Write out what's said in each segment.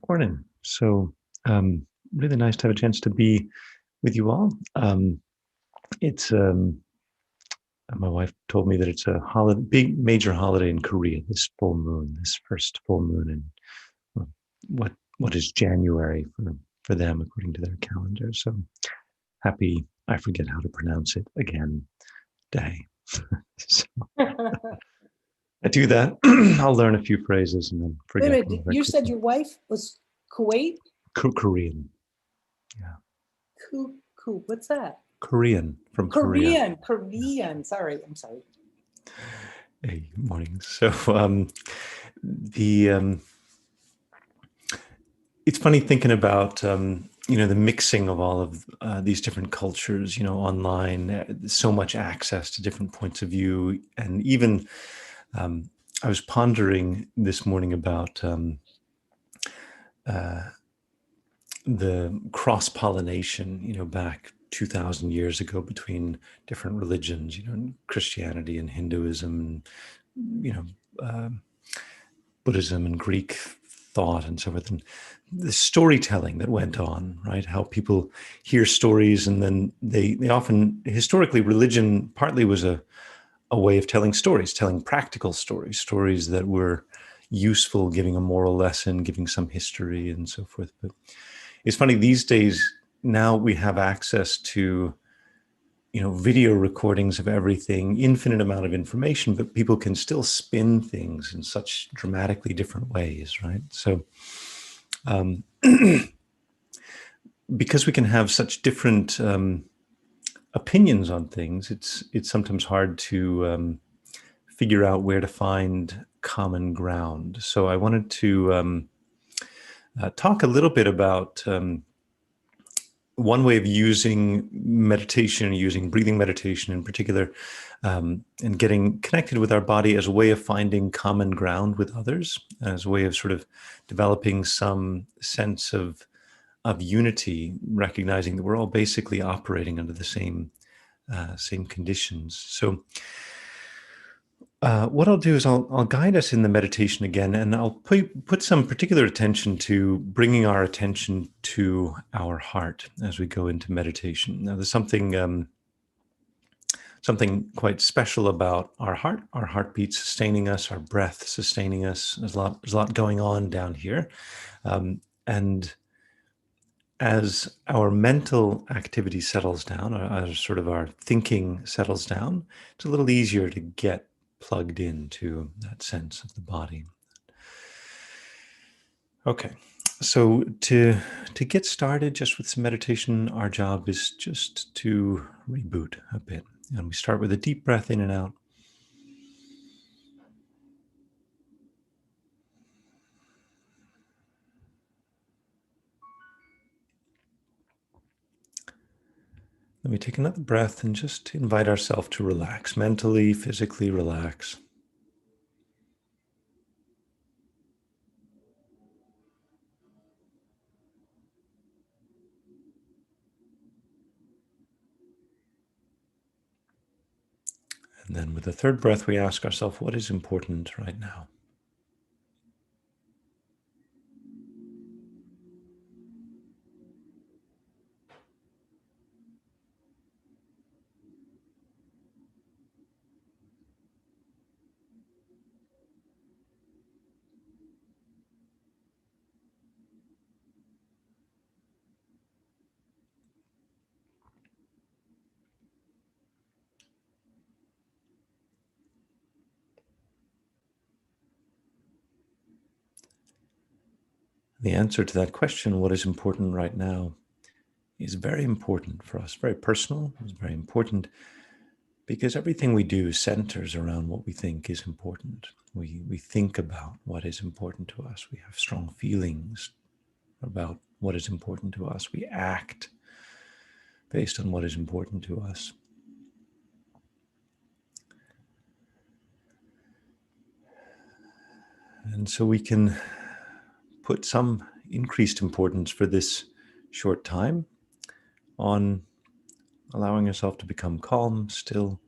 Morning. Really nice to have a chance to be with you all. It's My wife told me that it's a holiday, big major holiday in Korea. This full moon, this first full moon, in well, what is January for them according to their calendar. So happy, I forget how to pronounce it again, day. So I do that. I'll learn a few phrases and then Wait a forget minute, them very you said quickly. your wife was Kuwait? Korean, yeah, What's that? Korean from Korea. Korean. Sorry, I'm sorry. Hey, morning. The It's funny thinking about the mixing of all of these different cultures. Online, so much access to different points of view, and even I was pondering this morning about the cross pollination. Back 2,000 years ago between different religions. Christianity and Hinduism, and Buddhism and Greek thought and so forth, and the storytelling that went on, right? How people hear stories, and then they often, historically, religion partly was a way of telling stories, telling practical stories that were useful, giving a moral lesson, giving some history and so forth. But it's funny, these days, now we have access to video recordings of everything, infinite amount of information, but people can still spin things in such dramatically different ways, right? So because we can have such different opinions on things, it's sometimes hard to figure out where to find common ground. So I wanted to talk a little bit about one way of using meditation, using breathing meditation in particular, and getting connected with our body as a way of finding common ground with others, as a way of sort of developing some sense of unity, recognizing that we're all basically operating under the same conditions. So what I'll do is I'll guide us in the meditation again, and I'll put some particular attention to bringing our attention to our heart as we go into meditation. Now, there's something quite special about our heartbeat sustaining us, our breath sustaining us. There's a lot going on down here, and as our mental activity settles down, or as sort of our thinking settles down, it's a little easier to get plugged into that sense of the body. Okay, so to get started just with some meditation, our job is just to reboot a bit. And we start with a deep breath in and out. Then we take another breath and just invite ourselves to relax, mentally, physically relax. And then with the third breath, we ask ourselves, what is important right now? The answer to that question, what is important right now, is very important for us, very personal, it's very important because everything we do centers around what we think is important. We think about what is important to us. We have strong feelings about what is important to us. We act based on what is important to us. And so we can put some increased importance for this short time on allowing yourself to become calm, still.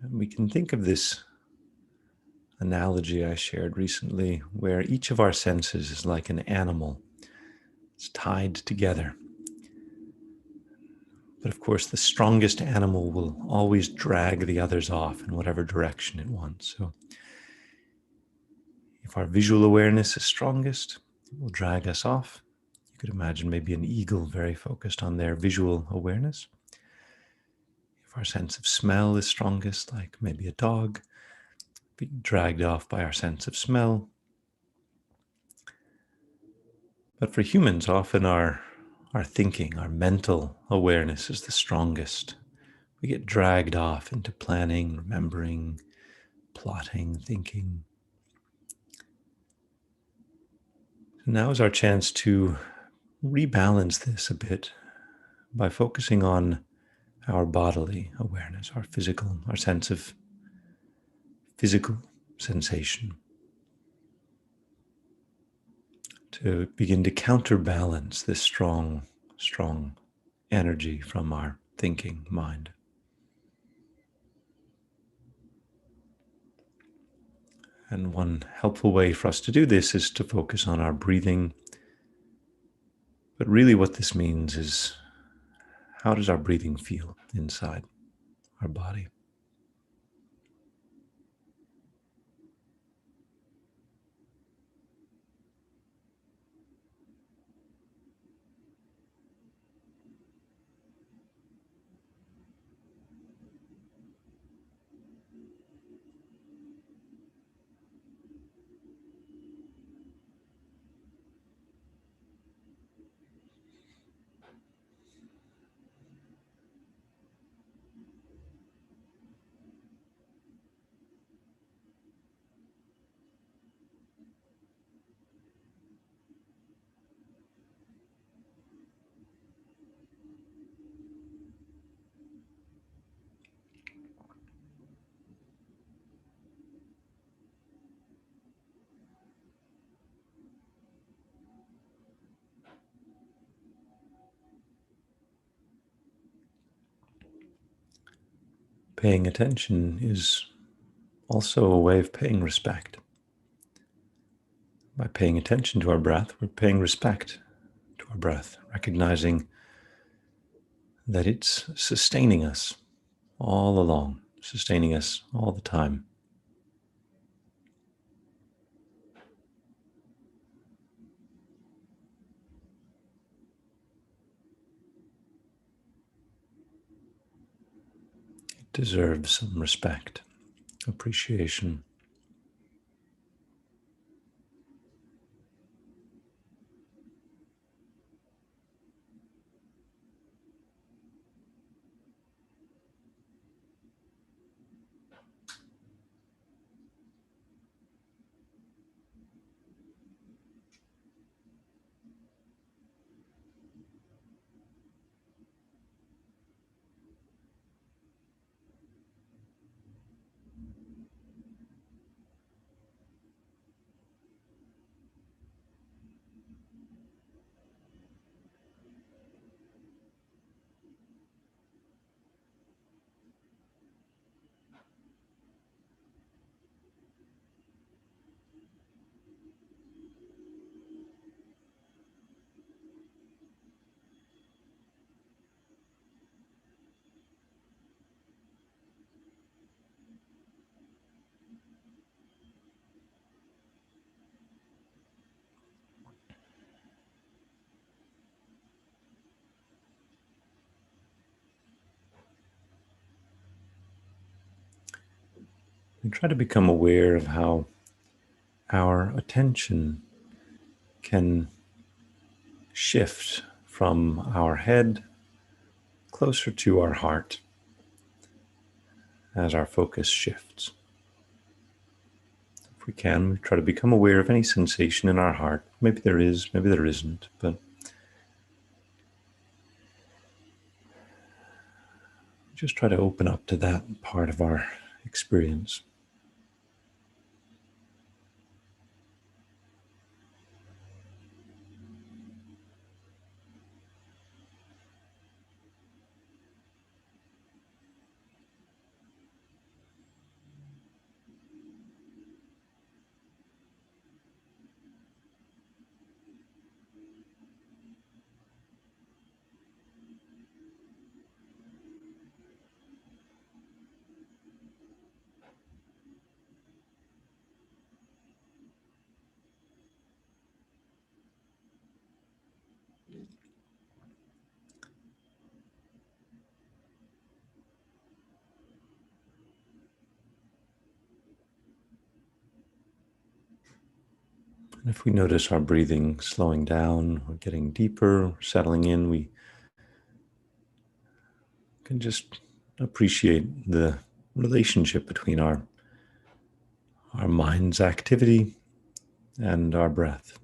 And we can think of this analogy I shared recently where each of our senses is like an animal. It's tied together. But of course, the strongest animal will always drag the others off in whatever direction it wants. So if our visual awareness is strongest, it will drag us off. You could imagine maybe an eagle very focused on their visual awareness. If our sense of smell is strongest, like maybe a dog, being dragged off by our sense of smell. But for humans, often our thinking, our mental awareness is the strongest. We get dragged off into planning, remembering, plotting, thinking. So now is our chance to rebalance this a bit by focusing on our bodily awareness, our sense of physical sensation, to begin to counterbalance this strong energy from our thinking mind. And one helpful way for us to do this is to focus on our breathing. But really what this means is, how does our breathing feel inside our body? Paying attention is also a way of paying respect. By paying attention to our breath, we're paying respect to our breath, recognizing that it's sustaining us all along, sustaining us all the time. It deserves some respect, appreciation. We try to become aware of how our attention can shift from our head closer to our heart as our focus shifts. If we can, we try to become aware of any sensation in our heart. Maybe there is, maybe there isn't, but just try to open up to that part of our experience. If we notice our breathing slowing down or getting deeper, settling in, we can just appreciate the relationship between our mind's activity and our breath.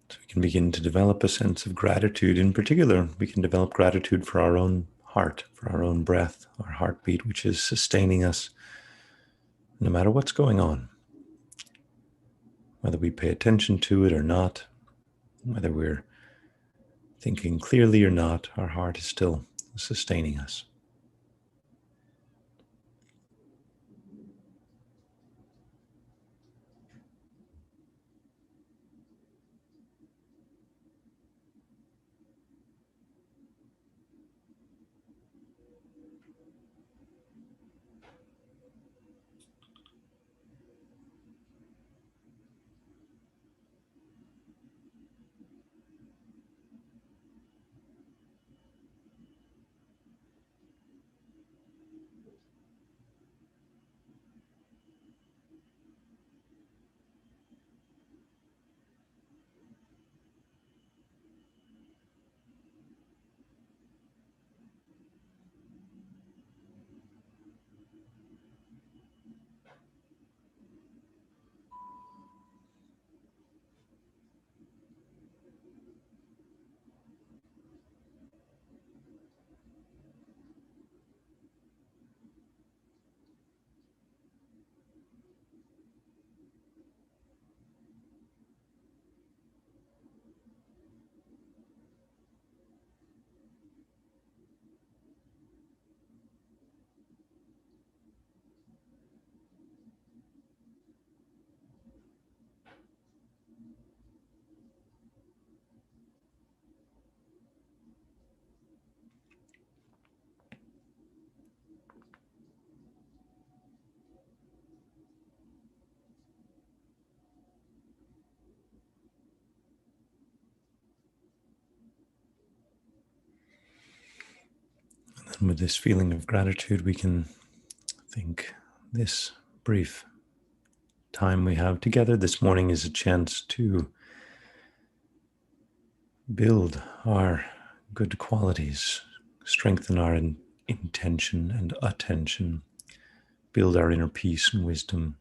So we can begin to develop a sense of gratitude. In particular, we can develop gratitude for our own heart, for our own breath, our heartbeat, which is sustaining us no matter what's going on. Whether we pay attention to it or not, whether we're thinking clearly or not, our heart is still sustaining us. And with this feeling of gratitude, we can think this brief time we have together this morning is a chance to build our good qualities, strengthen our intention and attention, build our inner peace and wisdom.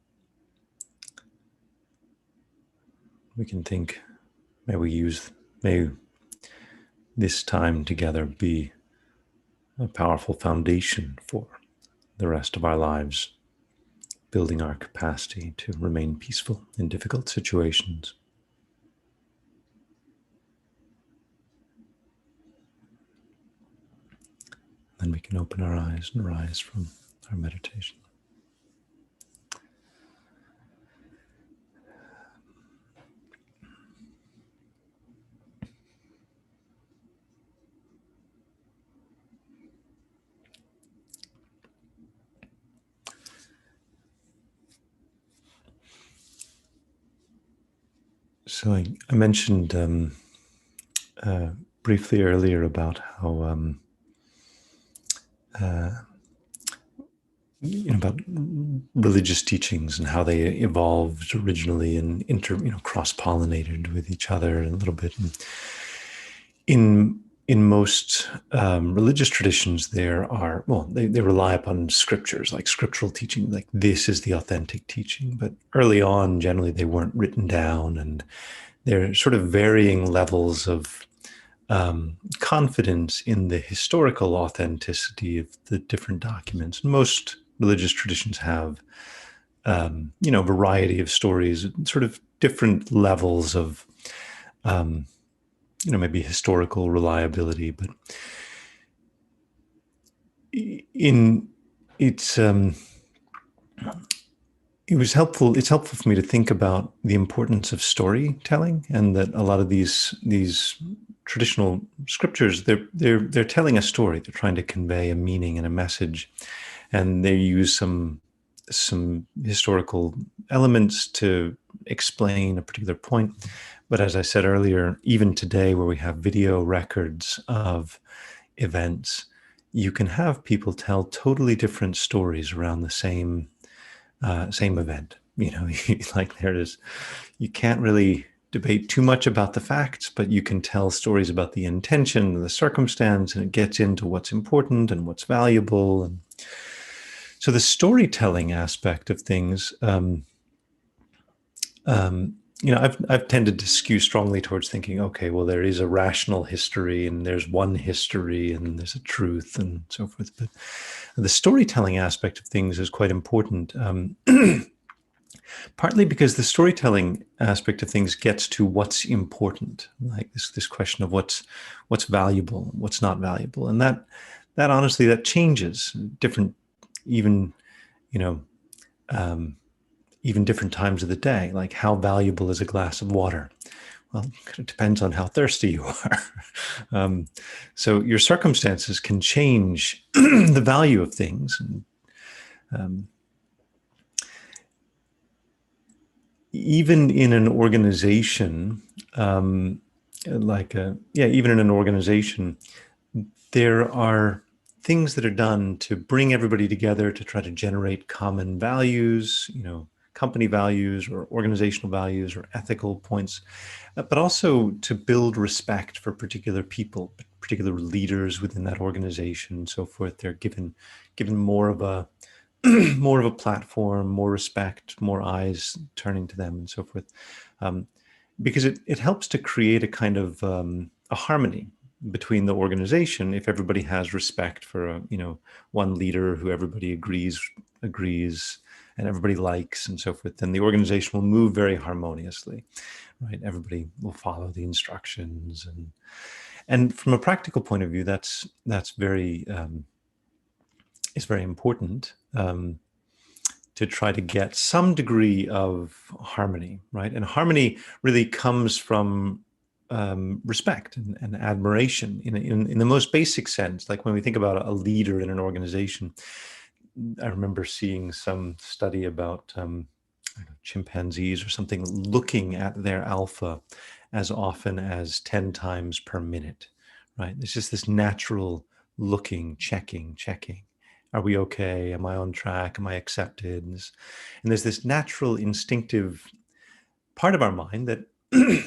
We can think, may this time together be a powerful foundation for the rest of our lives, building our capacity to remain peaceful in difficult situations. Then we can open our eyes and rise from our meditation. So I mentioned briefly earlier about how about religious teachings and how they evolved originally and cross-pollinated with each other a little bit. And in most religious traditions, there are, they rely upon scriptures, like scriptural teaching, like this is the authentic teaching. But early on, generally, they weren't written down, and there are sort of varying levels of confidence in the historical authenticity of the different documents. Most religious traditions have, a variety of stories, sort of different levels of, maybe historical reliability. But it was helpful. It's helpful for me to think about the importance of storytelling, and that a lot of these traditional scriptures, they're telling a story. They're trying to convey a meaning and a message, and they use some historical elements to explain a particular point. But as I said earlier, even today, where we have video records of events, you can have people tell totally different stories around the same event. Like you can't really debate too much about the facts, but you can tell stories about the intention and the circumstance, and it gets into what's important and what's valuable. And so the storytelling aspect of things, I've tended to skew strongly towards thinking, okay, well, there is a rational history, and there's one history, and there's a truth, and so forth. But the storytelling aspect of things is quite important, partly because the storytelling aspect of things gets to what's important, like this question of what's valuable, what's not valuable, and that honestly that changes different, even even different times of the day. Like, how valuable is a glass of water? Well, it depends on how thirsty you are. So your circumstances can change the value of things. And, even in an organization, even in an organization, there are things that are done to bring everybody together to try to generate common values, company values or organizational values or ethical points, but also to build respect for particular people, particular leaders within that organization, and so forth. They're given more of a more of a platform, more respect, more eyes turning to them, and so forth, because it helps to create a kind of a harmony between the organization. If everybody has respect for one leader who everybody agrees and everybody likes, and so forth, then the organization will move very harmoniously, right? Everybody will follow the instructions, and from a practical point of view, that's very is very important, to try to get some degree of harmony, right? And harmony really comes from respect and admiration in the most basic sense. Like when we think about a leader in an organization, I remember seeing some study about chimpanzees or something looking at their alpha as often as 10 times per minute, right? There's just this natural looking, checking. Are we okay? Am I on track? Am I accepted? And there's this natural instinctive part of our mind that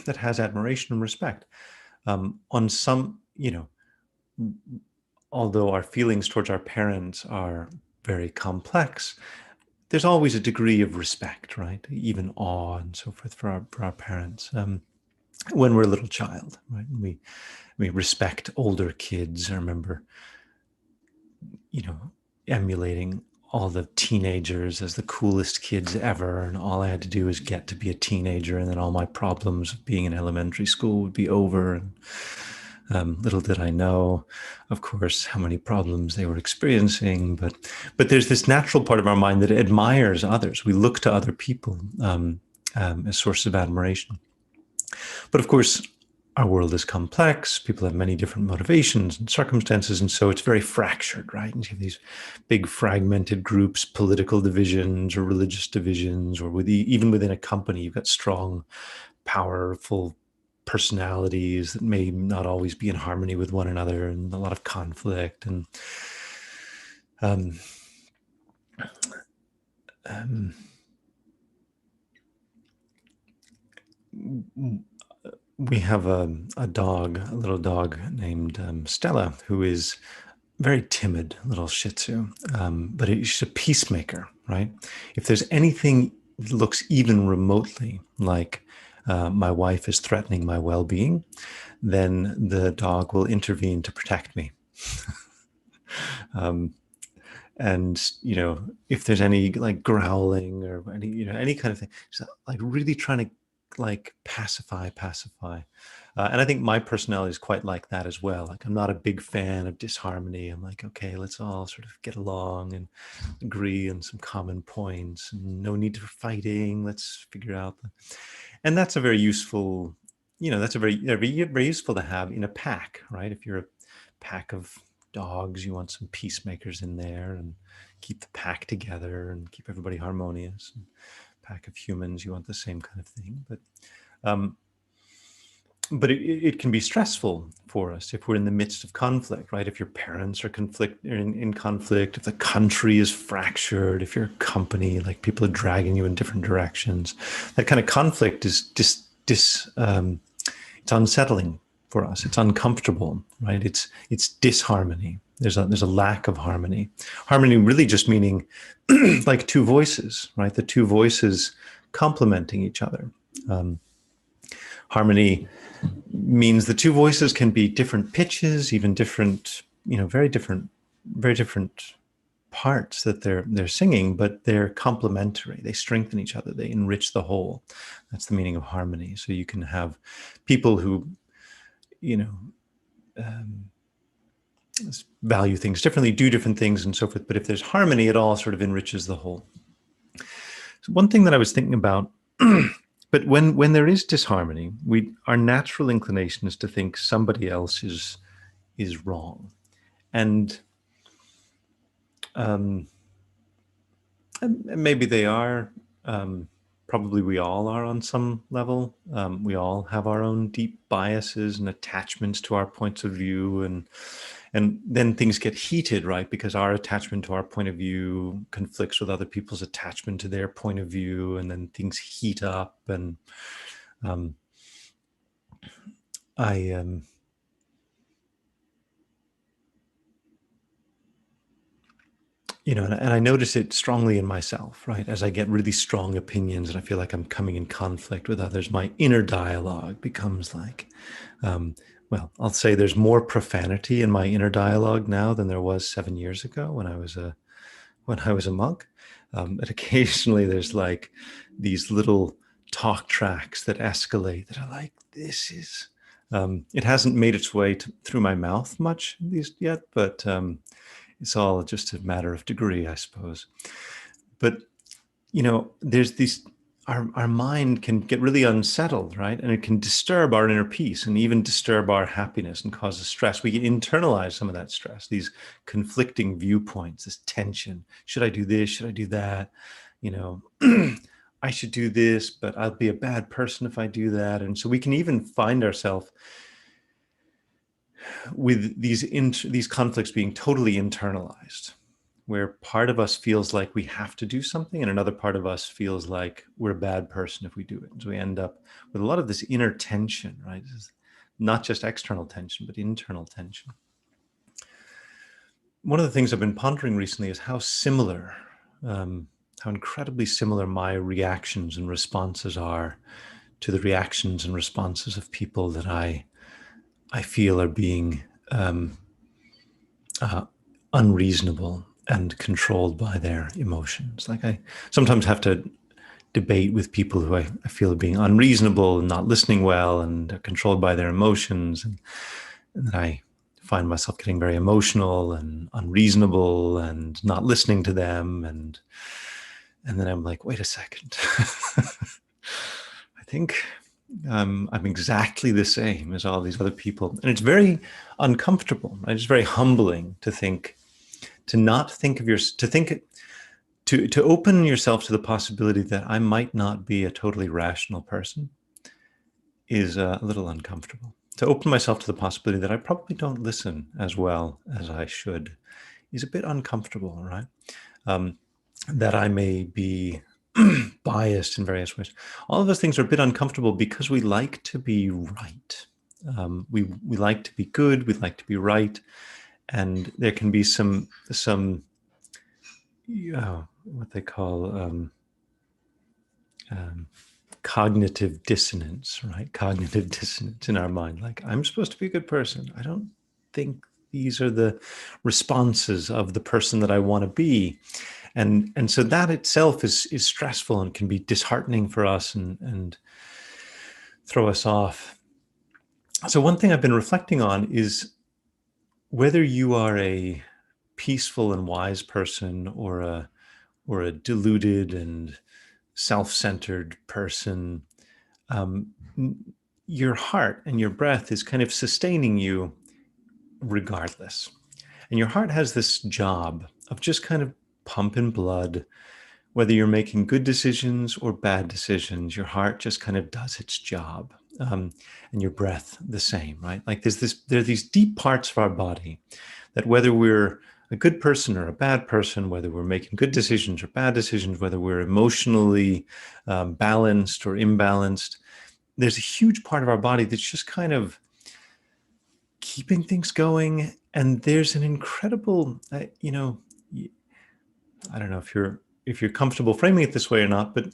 that has admiration and respect. On some, although our feelings towards our parents are very complex, there's always a degree of respect, right? Even awe and so forth for our parents. When we're a little child, right? We respect older kids. I remember, emulating all the teenagers as the coolest kids ever, and all I had to do was get to be a teenager, and then all my problems of being in elementary school would be over. And little did I know, of course, how many problems they were experiencing. But there's this natural part of our mind that admires others. We look to other people as sources of admiration. But of course, our world is complex. People have many different motivations and circumstances, and so it's very fractured, right? And you have these big fragmented groups, political divisions or religious divisions, or even within a company, you've got strong, powerful personalities that may not always be in harmony with one another, and a lot of conflict. And um, we have a dog, a little dog named Stella, who is very timid, little Shih Tzu, but she's a peacemaker, right? If there's anything that looks even remotely like my wife is threatening my well-being, then the dog will intervene to protect me. And if there's any like growling or any kind of thing, just like really trying to like pacify. And I think my personality is quite like that as well. Like, I'm not a big fan of disharmony. I'm like, okay, let's all sort of get along and agree on some common points, and no need for fighting. Let's figure out and that's a very useful, that's a very useful to have in a pack, right? If you're a pack of dogs, you want some peacemakers in there and keep the pack together and keep everybody harmonious. And pack of humans, you want the same kind of thing. But it can be stressful for us if we're in the midst of conflict, right? If your parents are in conflict, if the country is fractured, if your company, like people are dragging you in different directions, that kind of conflict is it's unsettling for us. It's uncomfortable, right? It's disharmony. There's a lack of harmony. Harmony really just meaning like two voices, right? The two voices complementing each other. Harmony means the two voices can be different pitches, even different, very different parts that they're singing, but they're complementary. They strengthen each other. They enrich the whole. That's the meaning of harmony. So you can have people who, value things differently, do different things, and so forth. But if there's harmony, it all sort of enriches the whole. So one thing that I was thinking about, but when there is disharmony, our natural inclination is to think somebody else is wrong, and maybe they are. Probably we all are on some level. We all have our own deep biases and attachments to our points of view, and then things get heated, right? Because our attachment to our point of view conflicts with other people's attachment to their point of view, and then things heat up. And and I notice it strongly in myself, right? As I get really strong opinions and I feel like I'm coming in conflict with others, my inner dialogue becomes like, I'll say there's more profanity in my inner dialogue now than there was 7 years ago when I was a monk. And occasionally there's like these little talk tracks that escalate that are like, this is, it hasn't made its way through my mouth much yet, but it's all just a matter of degree, I suppose. But, there's these, our mind can get really unsettled, right? And it can disturb our inner peace and even disturb our happiness and cause us stress. We can internalize some of that stress, these conflicting viewpoints, this tension. Should I do this? Should I do that? I should do this, but I'll be a bad person if I do that. And so we can even find ourselves with these conflicts being totally internalized, where part of us feels like we have to do something and another part of us feels like we're a bad person if we do it. And so we end up with a lot of this inner tension, right? Not just external tension, but internal tension. One of the things I've been pondering recently is how incredibly similar my reactions and responses are to the reactions and responses of people that I feel are being unreasonable and controlled by their emotions. Like, I sometimes have to debate with people who I feel are being unreasonable and not listening well and are controlled by their emotions. And then I find myself getting very emotional and unreasonable and not listening to them. And then I'm like, wait a second. I think I'm exactly the same as all these other people. And it's very uncomfortable, right? It's very humbling to open yourself to the possibility that I might not be a totally rational person is a little uncomfortable. To open myself to the possibility that I probably don't listen as well as I should is a bit uncomfortable, right? that I may be biased in various ways. All of those things are a bit uncomfortable because we like to be right. We like to be good. We like to be right, and there can be some what they call cognitive dissonance, right? Cognitive dissonance in our mind. Like, I'm supposed to be a good person. I don't think these are the responses of the person that I want to be. And so that itself is stressful and can be disheartening for us and throw us off. So one thing I've been reflecting on is whether you are a peaceful and wise person or a deluded and self-centered person, um, your heart and your breath is kind of sustaining you regardless. And your heart has this job of just kind of pumping blood. Whether you're making good decisions or bad decisions, your heart just kind of does its job. And your breath the same, right? Like there are these deep parts of our body that whether we're a good person or a bad person, whether we're making good decisions or bad decisions, whether we're emotionally balanced or imbalanced, there's a huge part of our body that's just kind of keeping things going. And there's an incredible, I don't know if you're comfortable framing it this way or not, but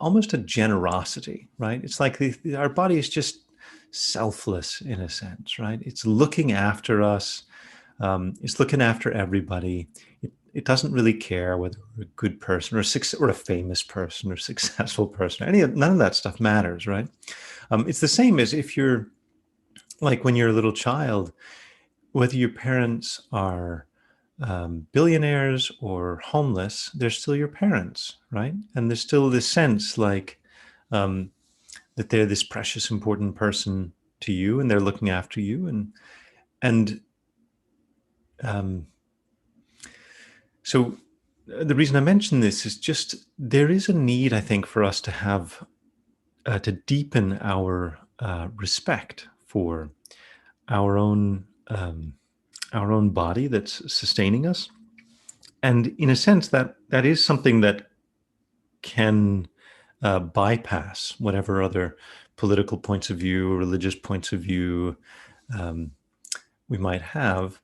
almost a generosity, right? It's like our body is just selfless in a sense, right? It's looking after us. It's looking after everybody. It doesn't really care whether we're a good person or a famous person or successful person. None of that stuff matters, right? It's the same as if you're like when you're a little child, whether your parents are billionaires or homeless, they're still your parents, right? And there's still this sense like that they're this precious, important person to you, and they're looking after you, and so the reason I mention this is just there is a need, I think, for us to have to deepen our respect for our own body that's sustaining us. And in a sense, that is something that can bypass whatever other political points of view, religious points of view we might have.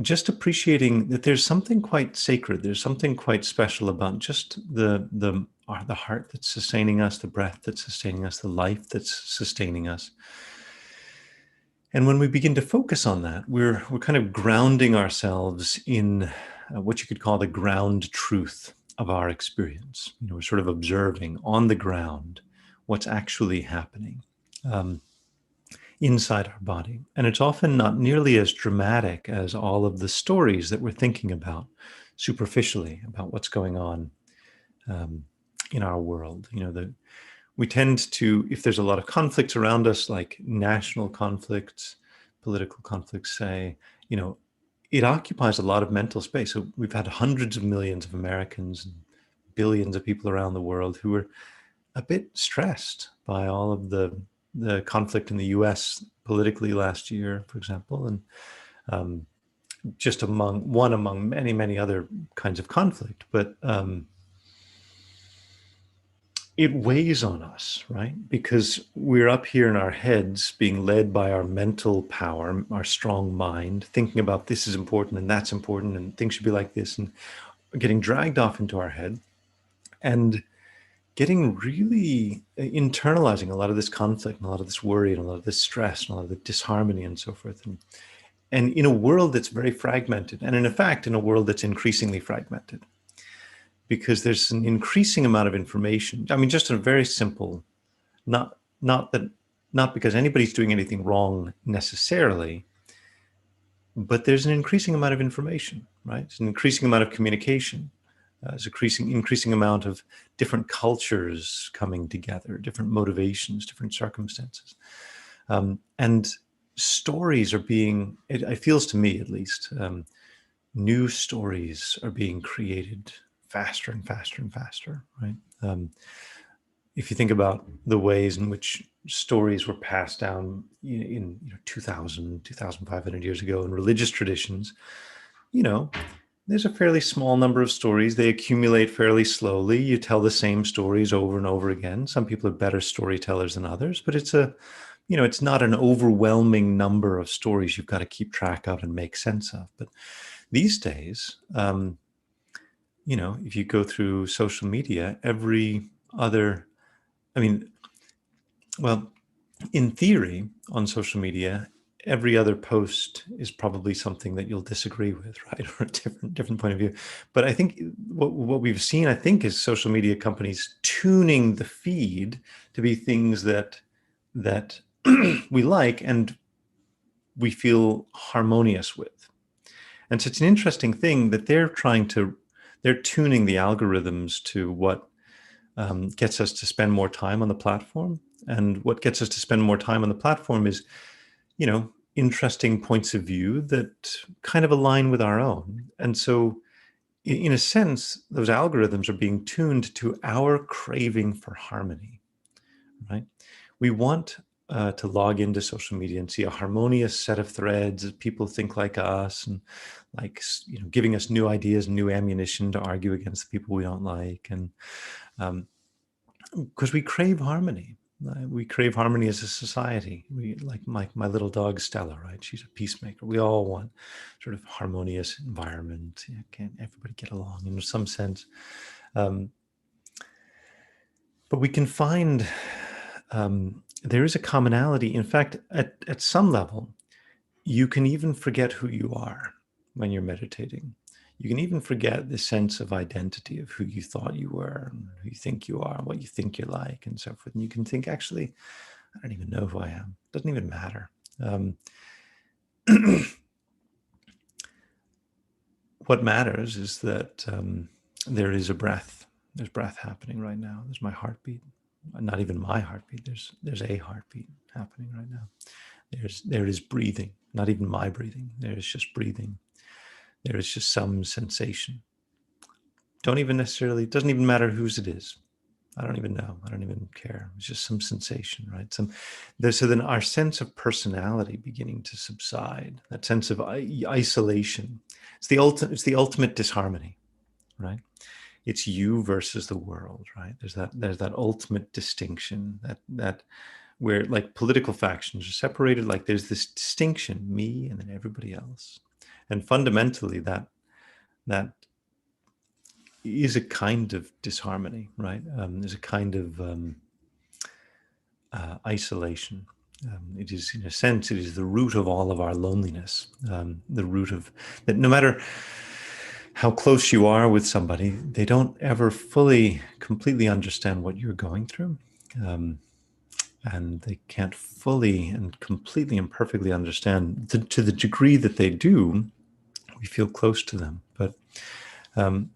Just appreciating that there's something quite sacred, there's something quite special about just the heart that's sustaining us, the breath that's sustaining us, the life that's sustaining us. And when we begin to focus on that, we're kind of grounding ourselves in what you could call the ground truth of our experience. We're sort of observing on the ground what's actually happening inside our body. And it's often not nearly as dramatic as all of the stories that we're thinking about superficially about what's going on in our world. We tend to, if there's a lot of conflicts around us, like national conflicts, political conflicts, say, it occupies a lot of mental space. So we've had hundreds of millions of Americans and billions of people around the world who are a bit stressed by all of the conflict in the US politically last year, for example, and just among many, many other kinds of conflict. But it weighs on us, right? Because we're up here in our heads being led by our mental power, our strong mind, thinking about this is important and that's important and things should be like this, and getting dragged off into our head and getting really internalizing a lot of this conflict and a lot of this worry and a lot of this stress and a lot of the disharmony and so forth. And in a world that's very fragmented, and in fact, in a world that's increasingly fragmented, because there's an increasing amount of information. I mean, just a very simple, not because anybody's doing anything wrong necessarily, but there's an increasing amount of information, right? It's an increasing amount of communication. There's an increasing amount of different cultures coming together, different motivations, different circumstances. And stories are being, it feels to me at least, new stories are being created faster and faster and faster, right? If you think about the ways in which stories were passed down in 2,000, 2,500 years ago in religious traditions, there's a fairly small number of stories. They accumulate fairly slowly. You tell the same stories over and over again. Some people are better storytellers than others, but it's not an overwhelming number of stories you've got to keep track of and make sense of. But these days, if you go through social media, well, in theory, on social media, every other post is probably something that you'll disagree with, right? Or a different point of view. But I think what we've seen, I think, is social media companies tuning the feed to be things that we like and we feel harmonious with. And so it's an interesting thing that they're tuning the algorithms to what gets us to spend more time on the platform. And what gets us to spend more time on the platform is, interesting points of view that kind of align with our own. And so in a sense, those algorithms are being tuned to our craving for harmony, right? We want to log into social media and see a harmonious set of threads as people think like us and giving us new ideas and new ammunition to argue against the people we don't like. And because we crave harmony. We crave harmony as a society. We like my little dog Stella, right? She's a peacemaker. We all want sort of harmonious environment. Can't everybody get along in some sense? But we can find there is a commonality. In fact, at some level, you can even forget who you are when you're meditating. You can even forget the sense of identity of who you thought you were, and who you think you are, what you think you're like, and so forth. And you can think, actually, I don't even know who I am. It doesn't even matter. What matters is that there is a breath. There's breath happening right now. There's my heartbeat. Not even my heartbeat. There's a heartbeat happening right now. There is breathing. Not even my breathing. There is just breathing. There is just some sensation. It doesn't even matter whose it is. I don't even know. I don't even care. It's just some sensation, right? So then our sense of personality beginning to subside, that sense of isolation. It's the ultimate disharmony, right? It's you versus the world, right? There's that ultimate distinction that where like political factions are separated, like there's this distinction, me and then everybody else. And fundamentally, that is a kind of disharmony, right? There's a kind of isolation. It is, in a sense, it is the root of all of our loneliness. The root of that. No matter how close you are with somebody, they don't ever fully, completely understand what you're going through. And they can't fully and completely and perfectly understand. To the degree that they do, we feel close to them. But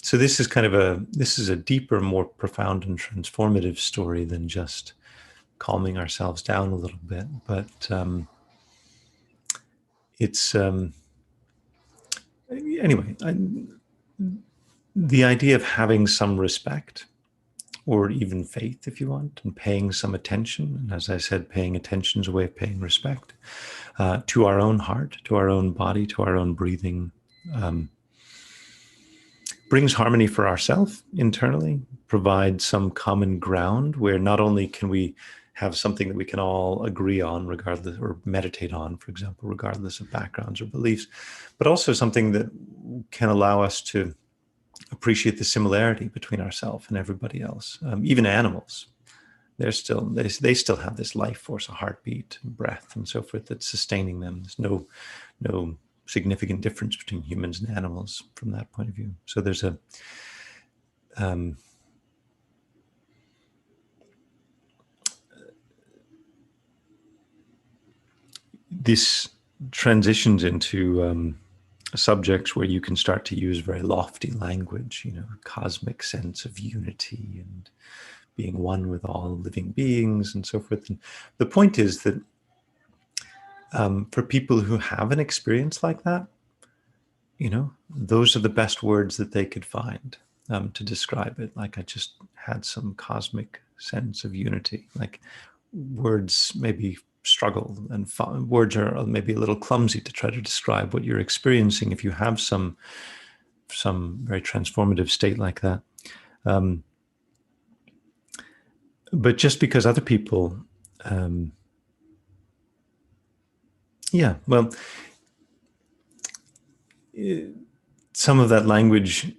so this is a deeper, more profound and transformative story than just calming ourselves down a little bit. But it's anyway. The idea of having some respect, or even faith, if you want, and paying some attention. And as I said, paying attention is a way of paying respect to our own heart, to our own body, to our own breathing. Brings harmony for ourselves internally, provides some common ground where not only can we have something that we can all agree on, regardless, or meditate on, for example, regardless of backgrounds or beliefs, but also something that can allow us to appreciate the similarity between ourselves and everybody else. Even animals, they still have this life force, a heartbeat, breath, and so forth that's sustaining them. There's no significant difference between humans and animals from that point of view. So there's this transitions into subjects where you can start to use very lofty language, a cosmic sense of unity and being one with all living beings and so forth. And the point is that for people who have an experience like that, those are the best words that they could find to describe it. Like, I just had some cosmic sense of unity. Like, words maybe struggle, and words are maybe a little clumsy to try to describe what you're experiencing if you have some some very transformative state like that. But just because other people, some of that language,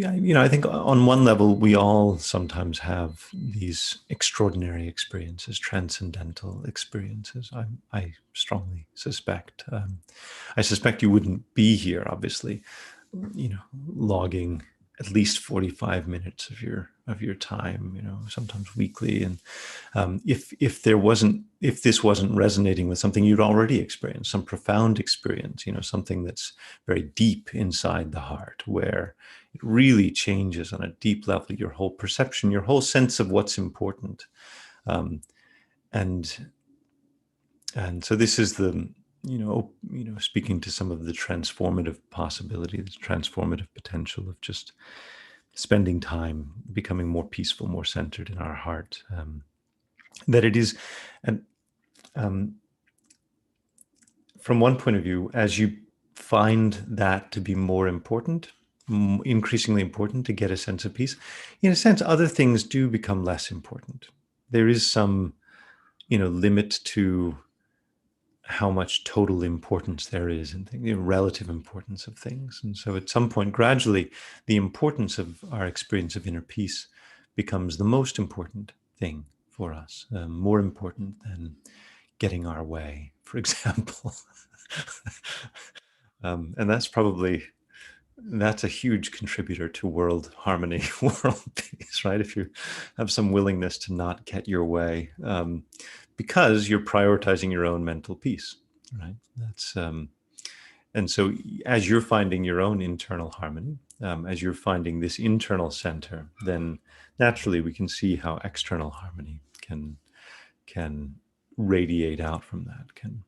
I think on one level, we all sometimes have these extraordinary experiences, transcendental experiences. I strongly suspect. I suspect you wouldn't be here, obviously, logging at least 45 minutes of your time, sometimes weekly. And if this wasn't resonating with something you'd already experienced, some profound experience, something that's very deep inside the heart, where it really changes on a deep level your whole perception, your whole sense of what's important. And so this is the, speaking to some of the transformative possibility, the transformative potential of just spending time becoming more peaceful, more centered in our heart. That it is, and from one point of view, as you find that to be more important, increasingly important to get a sense of peace, in a sense, other things do become less important. There is some, limit to how much total importance there is in things, relative importance of things. And so at some point, gradually, the importance of our experience of inner peace becomes the most important thing for us, more important than getting our way, for example. And that's a huge contributor to world harmony, world peace, right? If you have some willingness to not get your way, because you're prioritizing your own mental peace, right? That's and so as you're finding your own internal harmony, as you're finding this internal center, then naturally we can see how external harmony can radiate out from that, can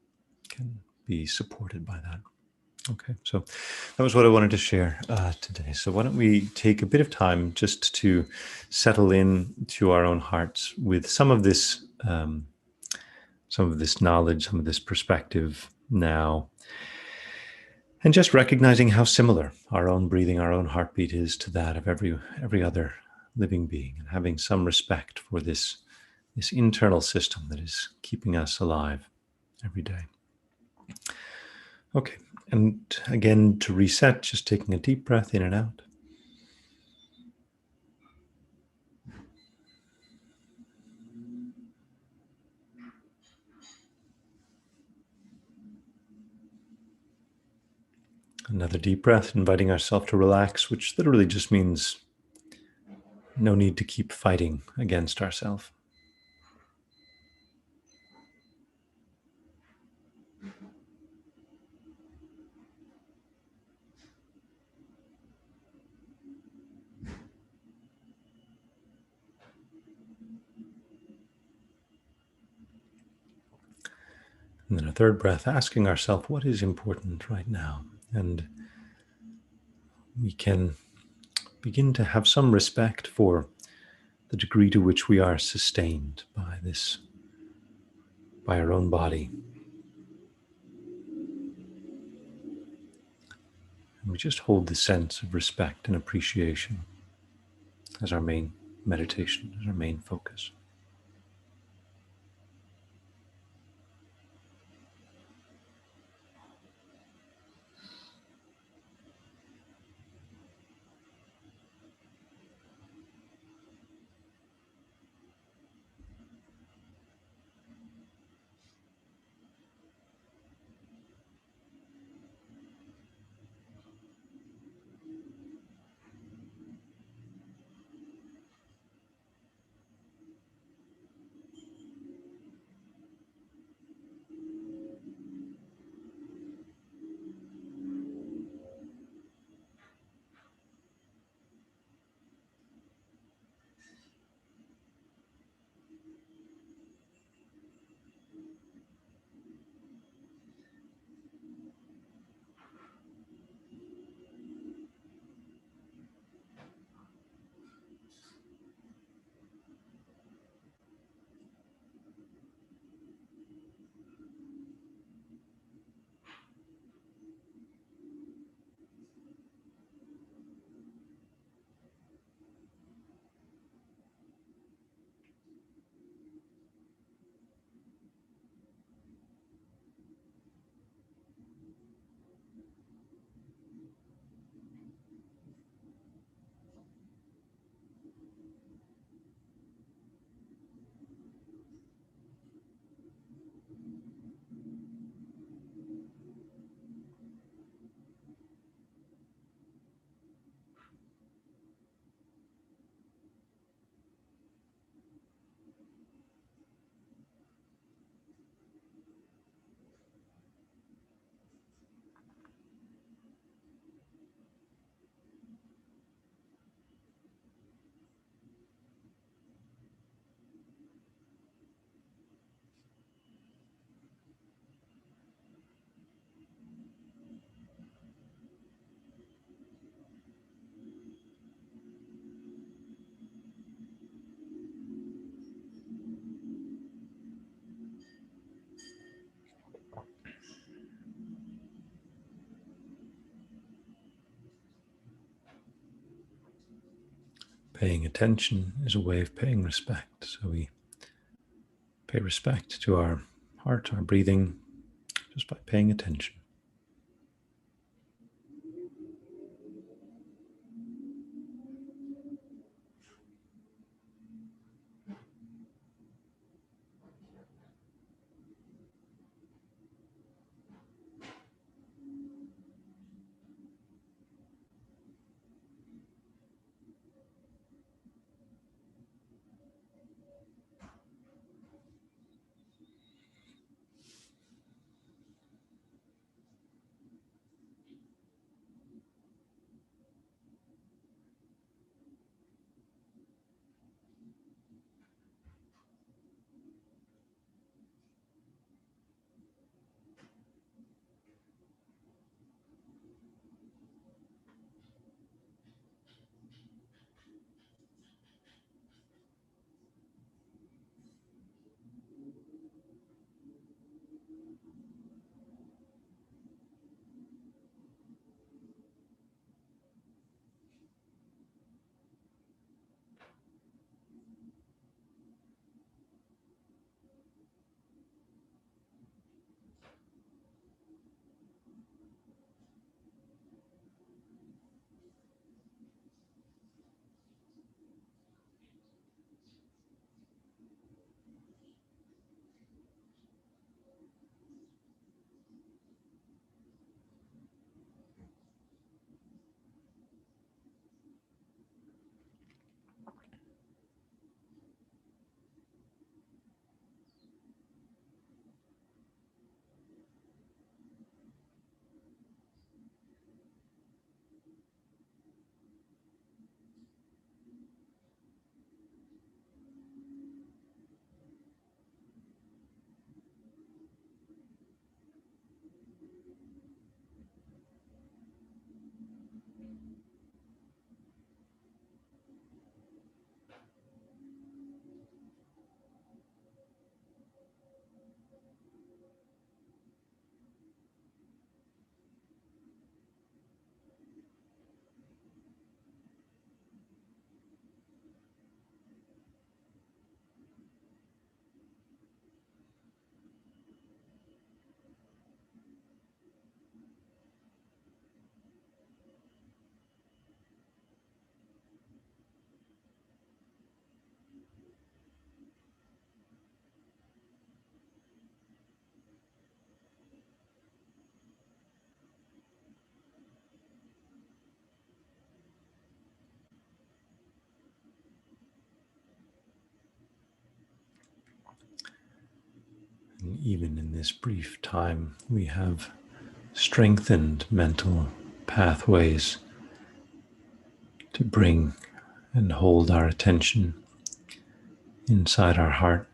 be supported by that. Okay, so that was what I wanted to share today. So why don't we take a bit of time just to settle in to our own hearts with some of this knowledge, some of this perspective now, and just recognizing how similar our own breathing, our own heartbeat is to that of every other living being, and having some respect for this internal system that is keeping us alive every day. Okay, and again, to reset, just taking a deep breath in and out. Another deep breath, inviting ourselves to relax, which literally just means no need to keep fighting against ourselves. And then a third breath, asking ourselves what is important right now. And we can begin to have some respect for the degree to which we are sustained by our own body. And we just hold the sense of respect and appreciation as our main meditation, as our main focus. Paying attention is a way of paying respect. So we pay respect to our heart, our breathing, just by paying attention. And even in this brief time, we have strengthened mental pathways to bring and hold our attention inside our heart.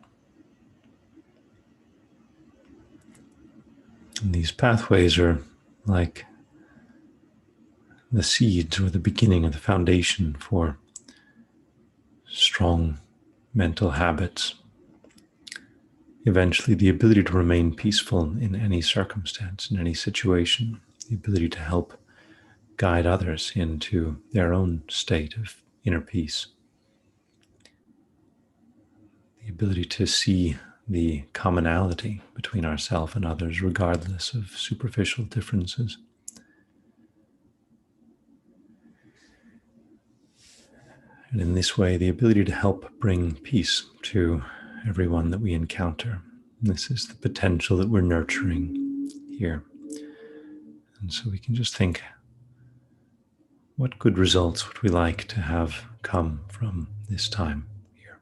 And these pathways are like the seeds or the beginning of the foundation for strong mental habits. Eventually, the ability to remain peaceful in any circumstance, in any situation, the ability to help guide others into their own state of inner peace, the ability to see the commonality between ourselves and others, regardless of superficial differences. And in this way, the ability to help bring peace to everyone that we encounter. This is the potential that we're nurturing here. And so we can just think, what good results would we like to have come from this time here?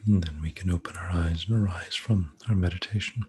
And then we can open our eyes and arise from our meditation.